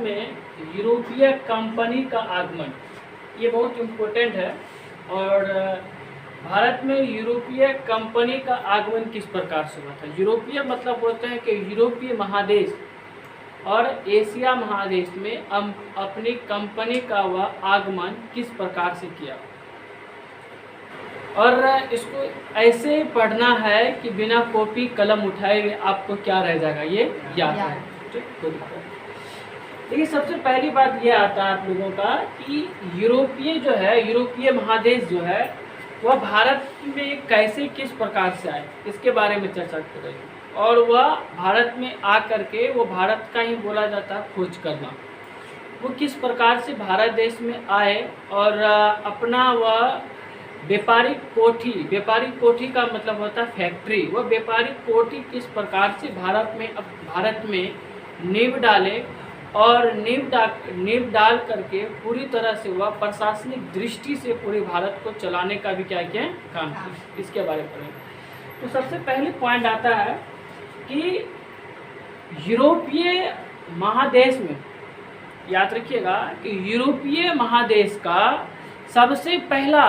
में यूरोपीय कंपनी का आगमन, ये बहुत इम्पोर्टेंट है। और भारत में यूरोपीय कंपनी का आगमन किस प्रकार से हुआ था। यूरोपीय मतलब होते हैं कि यूरोपीय महादेश और एशिया महादेश में अपनी कंपनी का वह आगमन किस प्रकार से किया। और इसको ऐसे पढ़ना है कि बिना कॉपी कलम उठाए हुए आपको क्या रह जाएगा, ये याद है। देखिए सबसे पहली बात ये आता है आप लोगों का कि यूरोपीय जो है, यूरोपीय महादेश जो है वह भारत में कैसे किस प्रकार से आए, इसके बारे में चर्चा करेंगे। और वह भारत में आ करके वो भारत का ही बोला जाता है खोज करना। वो किस प्रकार से भारत देश में आए और अपना वह व्यापारिक कोठी का मतलब होता है फैक्ट्री, वह व्यापारिक कोठी किस प्रकार से भारत में नींव डाले और नींव डाल करके पूरी तरह से वह प्रशासनिक दृष्टि से पूरे भारत को चलाने का भी क्या किया काम किया, इसके बारे में पढ़ेंगे। तो सबसे पहले पॉइंट आता है कि यूरोपीय महादेश में, याद रखिएगा कि यूरोपीय महादेश का सबसे पहला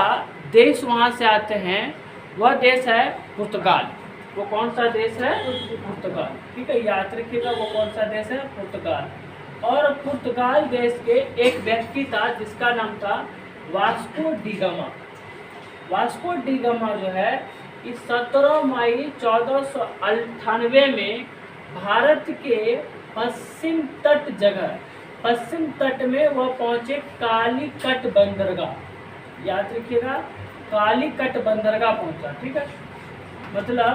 देश वहाँ से आते हैं, वह देश है पुर्तगाल। वो कौन सा देश है? पुर्तगाल। ठीक है, याद रखिएगा वो कौन सा देश है? पुर्तगाल। और पुर्तगाल देश के एक व्यक्ति था जिसका नाम था Vasco D gamma. Vasco D gamma जो है इस 17 मई 1498 में भारत के पश्चिम तट में वह पहुंचे कालीकट बंदरगाह। याद रखिएगा कालीकट बंदरगाह पहुंचा। ठीक है, मतलब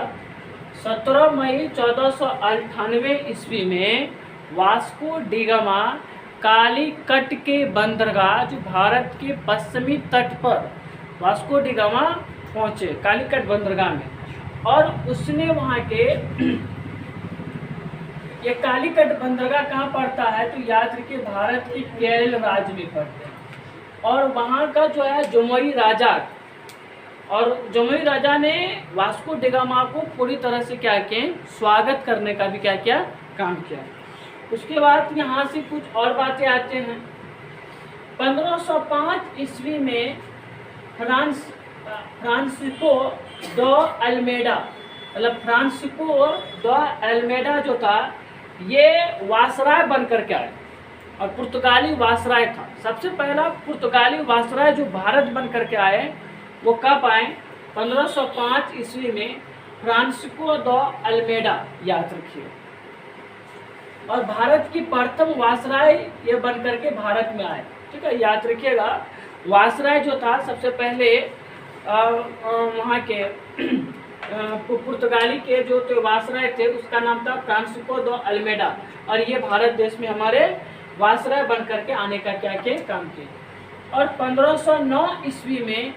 17 मई 1498 ईस्वी में वास्को डी गामा कालीकट के बंदरगाह, जो भारत के पश्चिमी तट पर वास्को डी गामा पहुंचे कालीकट बंदरगाह में। और उसने वहाँ के ये कालीकट बंदरगाह कहाँ पड़ता है तो याद रखिए भारत के केरल राज्य में पड़ते हैं। और वहाँ का जो है जमुई राजा ने वास्को डी गामा को पूरी तरह से क्या किए, स्वागत करने का भी क्या किया, काम किया। उसके बाद यहाँ से कुछ और बातें आते हैं। 1505 ईस्वी में फ्रांसिस्को द अल्मेडा जो था ये वासराय बन करके आए और पुर्तगाली वासराय था। सबसे पहला पुर्तगाली वासराय जो भारत बन करके आए वो कब आए? 1505 ईस्वी में फ्रांसिस्को द अल्मेडा, याद रखिए। और भारत की प्रथम वासराय ये बन करके भारत में आए। ठीक है, याद रखिएगा वासराय जो था सबसे पहले वहाँ के पुर्तगाली के जो वासराय थे उसका नाम था फ्रांसिस्को द अल्मेडा। और ये भारत देश में हमारे वासराय बन करके आने का क्या किए, काम किए। और 1509 ईस्वी में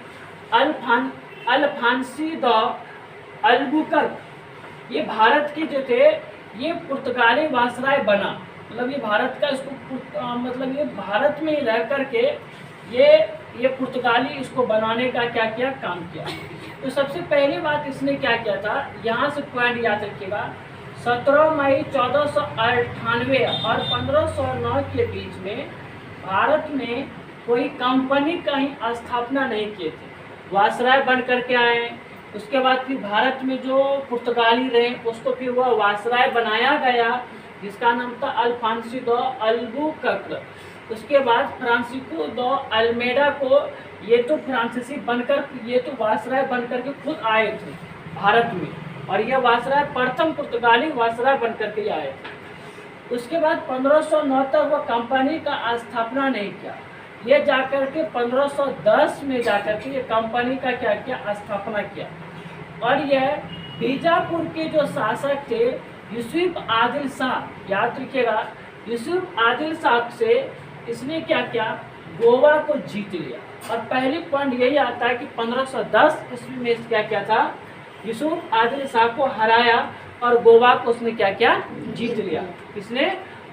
अल्फांसी द अल्बुकर्क, ये भारत के जो थे ये पुर्तगाली वासराय बना। मतलब ये भारत का इसको मतलब ये भारत में ही रह करके ये पुर्तगाली इसको बनाने का क्या किया, काम किया। तो सबसे पहली बात इसने क्या किया था, यहाँ से पॉइंट याद रखिएगा। 17 मई 1498 और 1509 के बीच में भारत में कोई कंपनी का ही स्थापना नहीं किए थे, वासराय बन करके आए। उसके बाद फिर भारत में जो पुर्तगाली रहे उसको फिर वह वासराय बनाया गया जिसका नाम था अल्फांसी द अल्बुकर्क। उसके बाद फ्रांसिस्को द अल्मेडा को ये तो फ्रांसीसी बनकर ये तो वासराय बनकर के खुद आए थे भारत में, और यह वासराय प्रथम पुर्तगाली वासराय बनकर के आए थे। उसके बाद 1509 तक वह कंपनी का स्थापना नहीं किया। ये जाकर के 1510 में जाकर के ये कंपनी का क्या किया, स्थापना किया। और यह बीजापुर के जो शासक थे यूसुफ आदिल शाह, याद रखिएगा यूसुफ आदिल शाह से इसने क्या किया, गोवा को जीत लिया। और पहली पॉइंट यही आता है कि 1510 ईस्वी में क्या किया था, यूसुफ आदिल शाह को हराया और गोवा को उसने क्या किया, जीत लिया। इसने,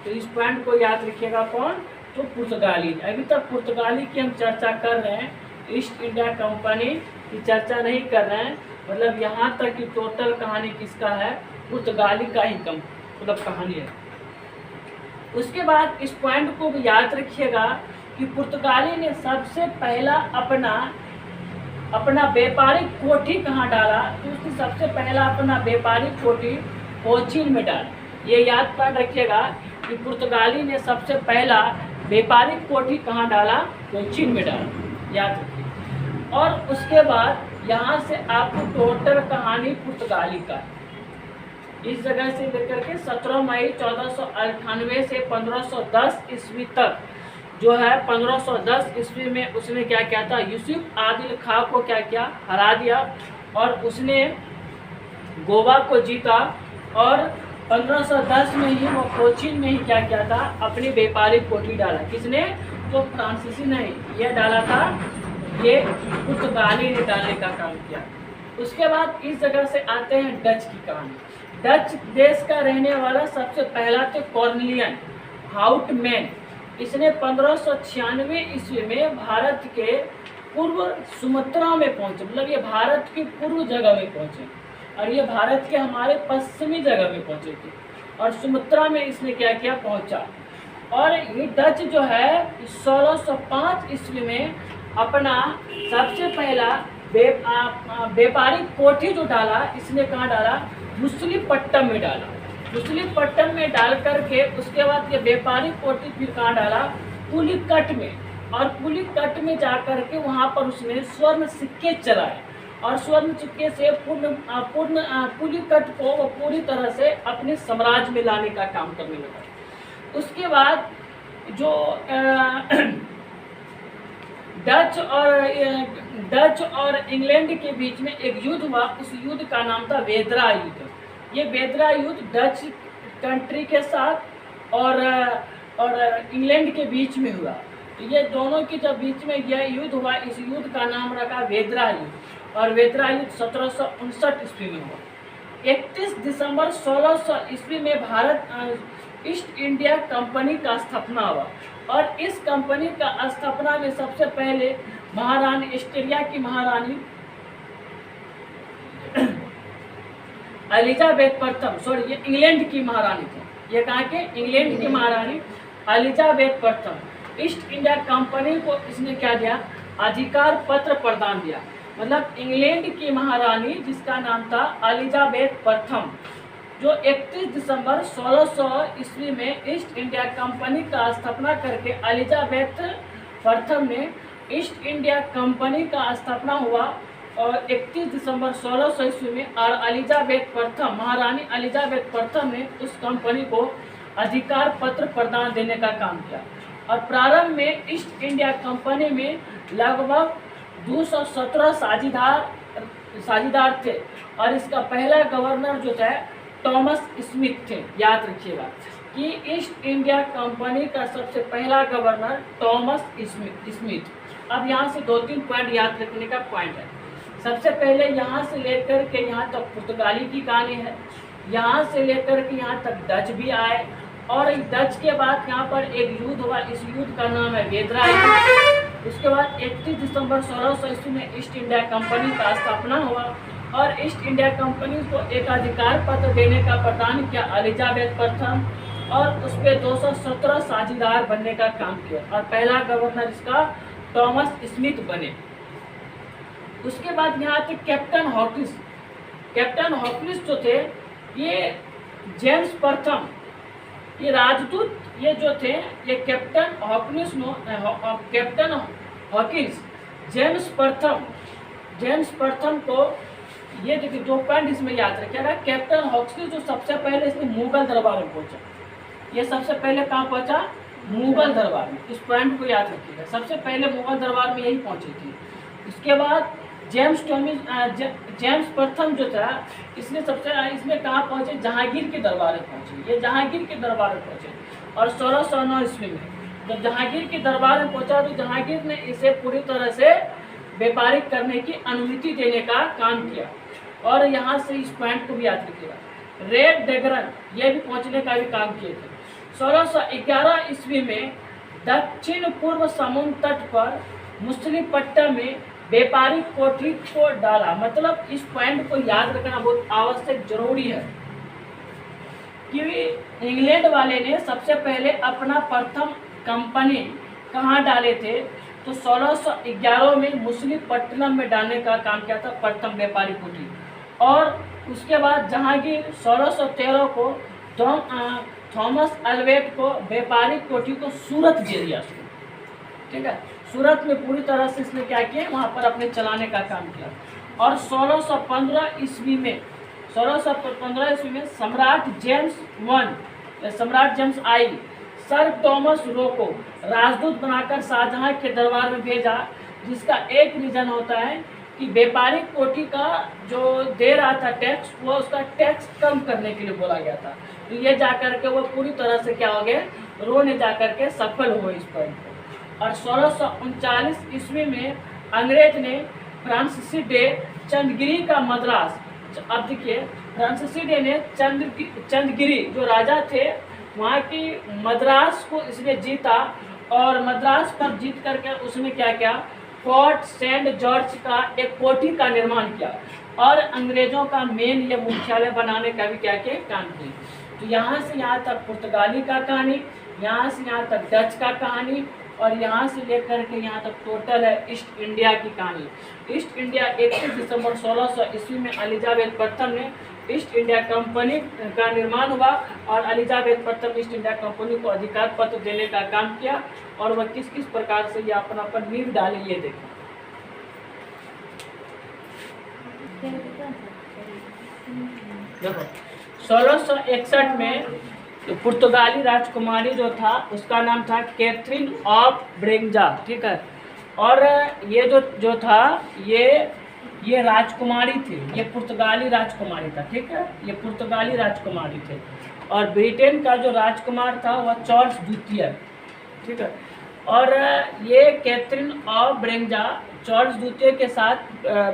तो इस पॉइंट को याद रखिएगा कौन, तो पुर्तगाली। अभी तक पुर्तगाली की हम चर्चा कर रहे हैं, ईस्ट इंडिया कंपनी की चर्चा नहीं कर रहे हैं। मतलब यहाँ तक कि टोटल कहानी किसका है, पुर्तगाली का ही मतलब कहानी है। उसके बाद इस पॉइंट को भी याद रखिएगा कि पुर्तगाली ने सबसे पहला अपना व्यापारिक कोठी कहाँ डाला, तो उसने सबसे पहला अपना व्यापारिक कोठी कोचीन में डाला। ये याद कर रखिएगा कि पुर्तगाली ने सबसे पहला व्यापारिक कोठी कहाँ डाला, कोचीन में डाला, याद रखिए। और उसके बाद यहाँ से आपको टोटल कहानी पुर्तगाली का इस जगह से लेकर के 17 मई 1498 से 1510 ईस्वी तक जो है 1510 ईस्वी में उसने क्या किया था, यूसुफ आदिल खां को क्या किया, हरा दिया और उसने गोवा को जीता। और 1510 में ही वो कोचीन में ही क्या किया था, अपनी व्यापारिक कोठी डाला। किसने, तो फ्रांसीसी नहीं, ये डाला था, ये पुर्तगाली ने डालने का काम किया। उसके बाद इस जगह से आते हैं डच की कहानी। डच देश का रहने वाला सबसे पहला तो कॉर्नेलियन हाउटमैन, इसने 1596 ईस्वी में भारत के पूर्व सुमात्रा में पहुंचे, मतलब ये भारत की पूर्व जगह में पहुंचे और ये भारत के हमारे पश्चिमी जगह में पहुंचे थे और सुमात्रा में इसने क्या किया, पहुंचा। और ये डच जो है 1605 ईस्वी में अपना सबसे पहला व्यापारिक कोठी जो डाला, इसने कहाँ डाला, मुसलीपट्टम में डाला। मुसलीपट्टम में डाल करके उसके बाद ये व्यापारिक कोठी फिर कहाँ डाला, पुलिकट में। और पुलिकट में जा करके वहाँ पर उसने स्वर्ण सिक्के चलाए और स्वर्ण सिक्के से पुलिकट को वो पूरी तरह से अपने साम्राज्य में लाने का काम करने लगा। उसके बाद जो डच और इंग्लैंड के बीच में एक युद्ध हुआ, उस युद्ध का नाम था वेदरा युद्ध। ये वेदरा युद्ध डच कंट्री के साथ और इंग्लैंड के बीच में हुआ। तो ये दोनों की जब बीच में यह युद्ध हुआ, इस युद्ध का नाम रखा वेदरा युद्ध और वेदरा युद्ध 1759 ईस्वी में हुआ। 31 दिसंबर 1600 ईस्वी में भारत ईस्ट इंडिया कंपनी का स्थापना हुआ और इस कंपनी का स्थापना में सबसे पहले महारानी ऑस्ट्रेलिया की महारानी एलिजाबेथ प्रथम, सॉरी ये इंग्लैंड की महारानी थी, ये कहाँ के, इंग्लैंड की महारानी एलिजाबेथ प्रथम ईस्ट इंडिया कंपनी को इसने क्या दिया, अधिकार पत्र प्रदान दिया। मतलब इंग्लैंड की महारानी जिसका नाम था एलिजाबेथ प्रथम, जो 31 दिसंबर 1600 ईस्वी में ईस्ट इंडिया कंपनी का स्थापना करके एलिजाबेथ प्रथम ने ईस्ट इंडिया कंपनी का स्थापना हुआ और 31 दिसंबर 1600 ईस्वी में और एलिजाबेथ प्रथम, महारानी एलिजाबेथ प्रथम ने उस कंपनी को अधिकार पत्र प्रदान देने का काम किया। और प्रारंभ में ईस्ट इंडिया कंपनी में लगभग 217 साझीदार थे और इसका पहला गवर्नर जो था थॉमस स्मिथ थे। याद रखिएगा कि ईस्ट इंडिया कंपनी का सबसे पहला गवर्नर थॉमस स्मिथ। अब यहाँ से 2-3 पॉइंट याद रखने का पॉइंट है। सबसे पहले यहाँ से लेकर के यहाँ तक पुर्तगाली की कहानी है, यहाँ से लेकर के यहाँ तक डच भी आए और डच के बाद यहाँ पर एक युद्ध हुआ, इस युद्ध का नाम है वेदरा युद्ध। उसके बाद 31 दिसंबर 1600 ईस्वी में ईस्ट इंडिया कंपनी का स्थापना हुआ और ईस्ट इंडिया कंपनी को एक अधिकार पत्र देने का प्रदान किया एलिजाबेथ प्रथम और उस पर 217 साझीदार बनने का काम किया और पहला गवर्नर इसका थॉमस स्मिथ बने। उसके बाद यहाँ थे कैप्टन हॉकिंस। कैप्टन हॉकिंस जो थे ये जेम्स प्रथम, ये राजदूत ये जो थे ये कैप्टन हॉकिंस जेम्स प्रथम को ये देखिए 2 पॉइंट इसमें याद रखिएगा। कैप्टन हॉकिंस जो सबसे पहले इसने मुगल दरबार में पहुंचा, ये सबसे पहले कहाँ पहुंचा, मुगल दरबार में। इस पॉइंट को याद रखिएगा, सबसे पहले मुगल दरबार में यही पहुंची थी। उसके बाद जेम्स प्रथम जो था इसने इसमें कहाँ पहुंचे, जहांगीर के दरबार में पहुंचे। ये जहांगीर के दरबार में पहुंचे और 1609 ईस्वी में जब जहांगीर के दरबार में पहुंचा तो जहांगीर ने इसे पूरी तरह से व्यापारिक करने की अनुमति देने का काम किया। और यहाँ से इस पॉइंट को भी याद रखिएगा, रेड डेगरन ये भी पहुंचने का भी काम किए थे। 1611 ईस्वी में दक्षिण पूर्व समुद्र तट पर मुसलीपट्टम में व्यापारिक कोठी को डाला। मतलब इस पॉइंट को याद रखना बहुत आवश्यक जरूरी है। कि इंग्लैंड वाले ने सबसे पहले अपना प्रथम कंपनी कहाँ डाले थे, तो 1611 में मुसलिपट्टनम में डालने का काम किया था प्रथम व्यापारी कुटी। और उसके बाद जहांगीर 1613 को थॉमस अल्वेट को व्यापारिक कोठी को सूरत दे दिया। ठीक है, सूरत में पूरी तरह से इसने क्या किया, वहाँ पर अपने चलाने का काम किया। और 1615 ईस्वी में सम्राट जेम्स आई सर टॉमस रो को राजदूत बनाकर शाहजहां के दरबार में भेजा, जिसका एक रीजन होता है कि व्यापारिक कोठी का जो दे रहा था टैक्स, वो उसका टैक्स कम करने के लिए बोला गया था। तो ये जाकर के वो पूरी तरह से क्या हो गए, रो ने जाकर के सफल हुए इस पॉइंट को। और 1639 ईस्वी में अंग्रेज ने फ्रांसीसी डे चंद्रगिरी का मद्रास, अब देखिए फ्रांसीसी डे ने चंद्रगिरी जो राजा थे वहाँ की मद्रास को इसने जीता। और मद्रास पर जीत करके उसने क्या किया, फोर्ट सेंट जॉर्ज का एक कोठी का निर्माण किया और अंग्रेजों का मेन ये मुख्यालय बनाने का भी क्या किया, काम किया। तो यहाँ से यहाँ तक पुर्तगाली का कहानी, यहाँ से यहाँ तक डच का कहानी, और यहाँ से लेकर के यहाँ तक टोटल है ईस्ट इंडिया की कहानी। ईस्ट इंडिया 31 दिसंबर 1600 ईस्वी में एलिजाबेथ प्रथम ने ईस्ट इंडिया कंपनी का निर्माण हुआ और एलिजाबेथ प्रथम ईस्ट इंडिया कंपनी को अधिकार पत्र देने का काम किया। और वह किस किस प्रकार से ये अपना नींव डाले, ये देखें। देखो 1661 में तो पुर्तगाली राजकुमारी जो था उसका नाम था कैथरीन ऑफ ब्रेंजा। ठीक है, और ये जो था ये राजकुमारी थी, ये पुर्तगाली राजकुमारी था। ठीक है, ये पुर्तगाली राजकुमारी थे। और ब्रिटेन का जो राजकुमार था वह चार्ल्स द्वितीय। ठीक है, और ये कैथरीन ऑफ ब्रेंजा चार्ल्स द्वितीय के साथ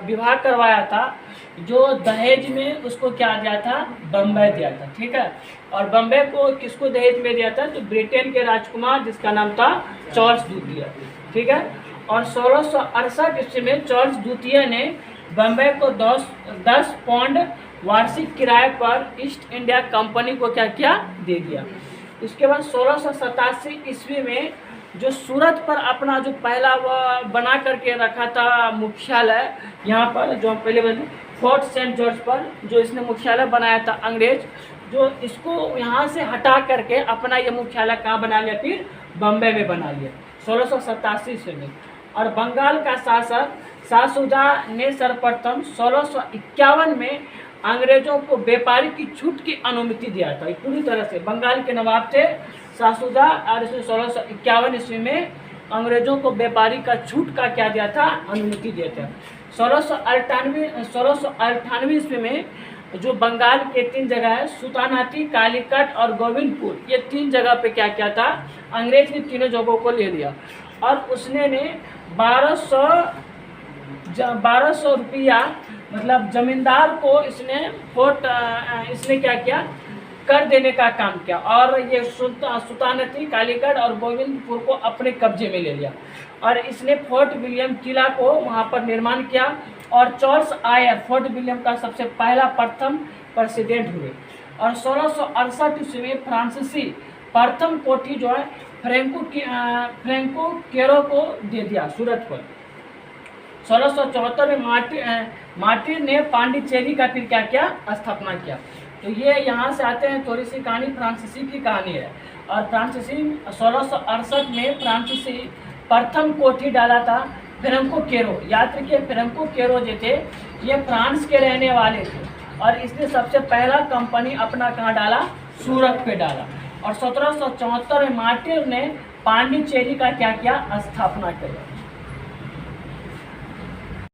विवाह करवाया था, जो दहेज में उसको क्या दिया था, बम्बई दिया था। ठीक है, और बम्बई को किसको दहेज में दिया था, तो ब्रिटेन के राजकुमार जिसका नाम था चार्ल्स द्वितीय। ठीक है, और 1668 ईस्वी में चार्ल्स द्वितीय ने बम्बई को 10 पाउंड वार्षिक किराए पर ईस्ट इंडिया कंपनी को क्या किया, दे दिया। इसके बाद 1687 ईस्वी में जो सूरत पर अपना जो पहला बना करके रखा था मुख्यालय, यहाँ पर जो पहले बने फोर्ट सेंट जॉर्ज पर जो इसने मुख्यालय बनाया था अंग्रेज, जो इसको यहाँ से हटा करके अपना ये मुख्यालय कहाँ बना लिया, फिर बम्बई में बना लिया 1687 ईस्वी में। और बंगाल का शासक शाहसुजा ने सर्वप्रथम 1651 में अंग्रेजों को व्यापारी की छूट की अनुमति दिया था। पूरी तरह से बंगाल के नवाब थे शाहसुजा, और इसने 1651 ईस्वी में अंग्रेजों को व्यापारी का छूट का क्या दिया था, अनुमति दिया था। 1698 ईस्वी में जो बंगाल के 3 जगह है, सुल्तानाती, कालीकट और गोविंदपुर, ये 3 जगह पे क्या किया था, अंग्रेज ने तीनों जगहों को ले लिया। और उसने 1200 रुपया मतलब जमींदार को इसने क्या किया, कर देने का काम किया। और ये सुल्तानती, कालीकट और गोविंदपुर को अपने कब्जे में ले लिया। और इसने फोर्ट विलियम किला को वहाँ पर निर्माण किया। और चार्ल्स आयर फोर्ट विलियम का सबसे पहला प्रथम प्रेसिडेंट हुए। और 1668 ईस्वी में फ्रांसीसी प्रथम कोठी जो है फ्रैंको केरो को दे दिया सूरत पर। 1674 में मार्टिन ने पांडिचेरी का फिर क्या किया, स्थापना किया। तो ये यहाँ से आते हैं, थोड़ी सी कहानी फ्रांसीसी की कहानी है। और फ्रांसीसी 1668 में फ्रांसीसी प्रथम कोठी डाला था फ्रैंको केरो। याद रखिए फ्रैंको केरो जो थे ये फ्रांस के रहने वाले थे, और इसने सबसे पहला कंपनी अपना कहाँ डाला, सूरत पे डाला। और 1774 में मार्टिन ने पांडिचेरी का क्या किया, स्थापना किया।